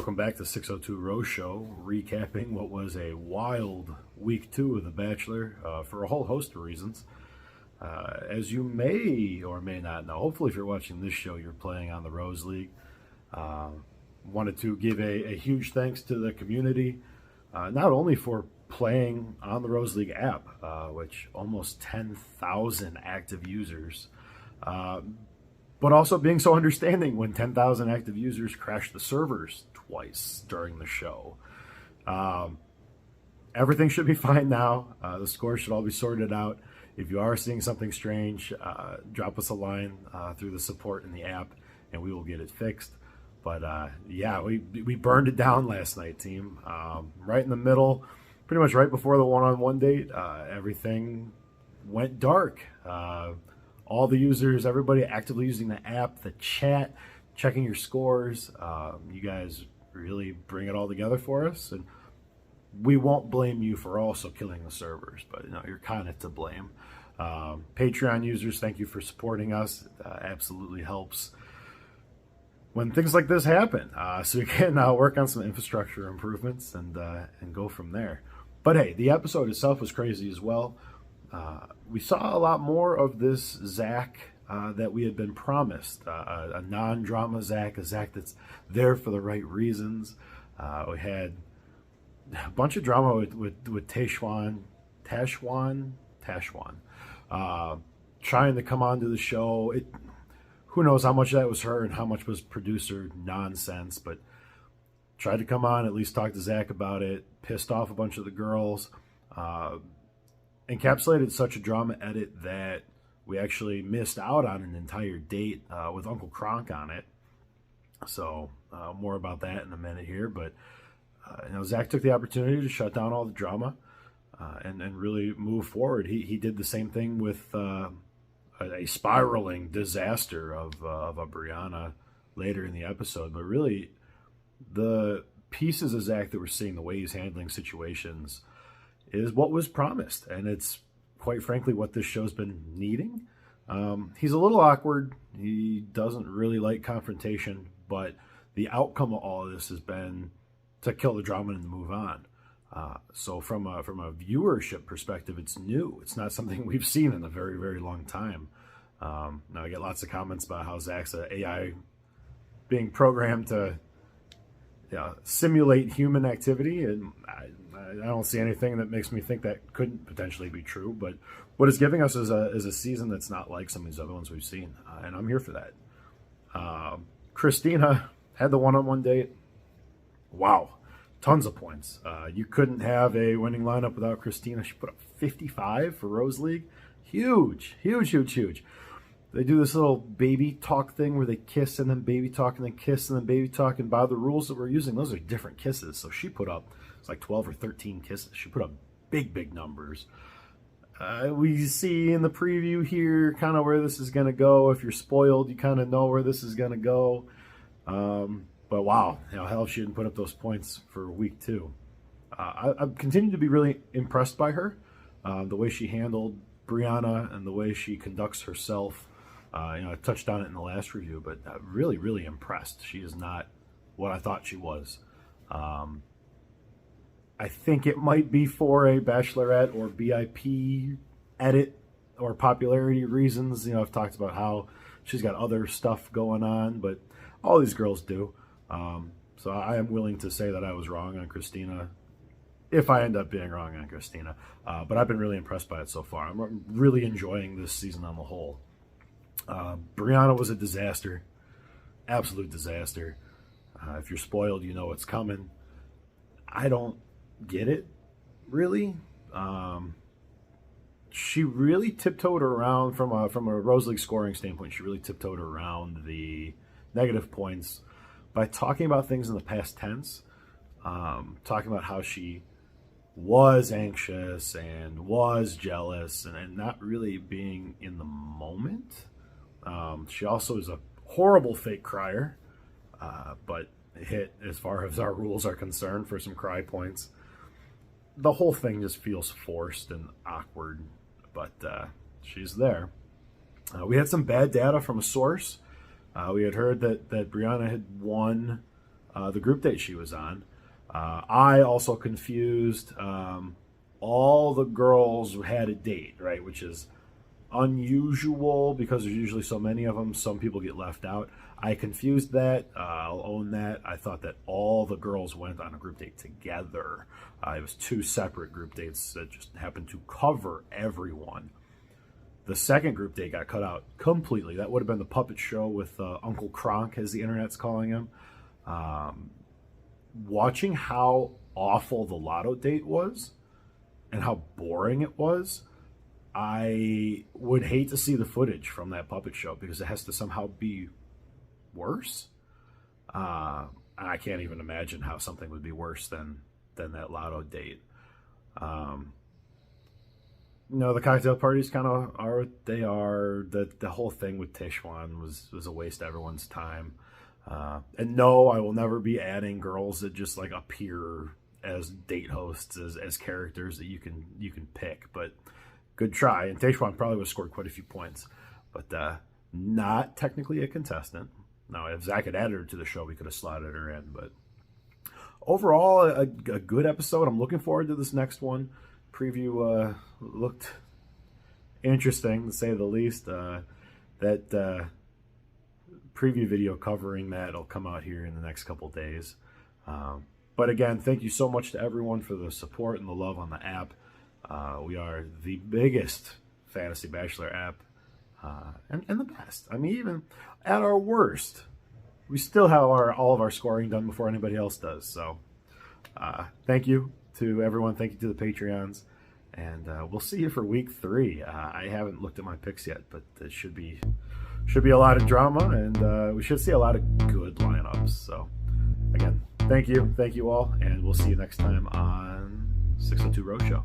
welcome back to 602 Rose Show, recapping what was a wild week 2 of The Bachelor for a whole host of reasons. As you may or may not know, hopefully if you're watching this show, you're playing on the Rose League. Wanted to give a huge thanks to the community, not only for playing on the Rose League app, which almost 10,000 active users, but also being so understanding when 10,000 active users crashed the servers twice during the show. Everything should be fine now. The scores should all be sorted out. If you are seeing something strange, drop us a line through the support in the app, and we will get it fixed. But yeah, we burned it down last night, team. Right in the middle, pretty much right before the one-on-one date, everything went dark. All the users, everybody actively using the app, the chat, checking your scores. You guys really bring it all together for us, and we won't blame you for also killing the servers, but you know, you're kind of to blame. Patreon users, thank you for supporting us. It absolutely helps when things like this happen, so we can work on some infrastructure improvements and go from there. But hey, the episode itself was crazy as well. We saw a lot more of this Zach that we had been promised, a non-drama Zach, a Zach that's there for the right reasons. We had a bunch of drama with Tashwan, trying to come onto the show. Who knows how much of that was her and how much was producer nonsense, but tried to come on, at least talk to Zach about it, pissed off a bunch of the girls, encapsulated such a drama edit that we actually missed out on an entire date with Uncle Kronk on it. So more about that in a minute here, but Zach took the opportunity to shut down all the drama and really move forward. He did the same thing with a spiraling disaster of a Brianna later in the episode, but really the pieces of Zach that we're seeing, the way he's handling situations, is what was promised, and it's quite frankly what this show's been needing. He's a little awkward. He doesn't really like confrontation, but the outcome of all of this has been to kill the drama and move on. So from a viewership perspective, it's new. It's not something we've seen in a very, very long time. Now I get lots of comments about how Zach's an AI being programmed to simulate human activity, and I don't see anything that makes me think that couldn't potentially be true. But what it's giving us is a season that's not like some of these other ones we've seen, and I'm here for that. Christina had the one-on-one date. Wow, tons of points. You couldn't have a winning lineup without Christina. She put up 55 for Rose League. Huge, huge, huge, huge. They do this little baby talk thing where they kiss and then baby talk and then kiss and then baby talk. And by the rules that we're using, those are different kisses. So she put up, it's like 12 or 13 kisses. She put up big, big numbers. We see in the preview here kind of where this is going to go. If you're spoiled, you kind of know where this is going to go. But wow, hell if she didn't put up those points for week 2. I've continued to be really impressed by her. The way she handled Brianna and the way she conducts herself. I touched on it in the last review, but really, really impressed. She is not what I thought she was. I think it might be for a Bachelorette or BIP edit or popularity reasons. I've talked about how she's got other stuff going on, but all these girls do. So I am willing to say that I was wrong on Christina, if I end up being wrong on Christina. But I've been really impressed by it so far. I'm really enjoying this season on the whole. Brianna was a disaster. Absolute disaster. If you're spoiled, you know what's coming. I don't get it, really. She really tiptoed around from a Rose League scoring standpoint. She really tiptoed around the negative points by talking about things in the past tense, talking about how she was anxious and was jealous and not really being in the moment. She also is a horrible fake crier, but hit as far as our rules are concerned for some cry points. The whole thing just feels forced and awkward, but she's there. We had some bad data from a source. We had heard that Brianna had won the group date she was on. I also confused all the girls who had a date, right, which is unusual because there's usually so many of them. Some people get left out. I confused that. I'll own that. I thought that all the girls went on a group date together. It was 2 separate group dates that just happened to cover everyone. The second group date got cut out completely. That would have been the puppet show with Uncle Kronk, as the internet's calling him. Watching how awful the lotto date was and how boring it was, I would hate to see the footage from that puppet show because it has to somehow be worse. I can't even imagine how something would be worse than that lotto date. The cocktail parties kind of are what they are. The whole thing with Tishwan was a waste of everyone's time. And no, I will never be adding girls that just like appear as date hosts, as characters that you can pick. But good try. And Tishwan probably would have scored quite a few points, but not technically a contestant. Now, if Zach had added her to the show, we could have slotted her in. But overall, a good episode. I'm looking forward to this next one. Preview looked interesting, to say the least. That preview video covering that will come out here in the next couple days. But again, thank you so much to everyone for the support and the love on the app. We are the biggest fantasy Bachelor app. And the best. I mean, even at our worst, we still have all of our scoring done before anybody else does. So thank you to everyone. Thank you to the Patreons. And we'll see you for week 3. I haven't looked at my picks yet, but it should be a lot of drama, and we should see a lot of good lineups. So again, thank you all, and we'll see you next time on 602 Road Show.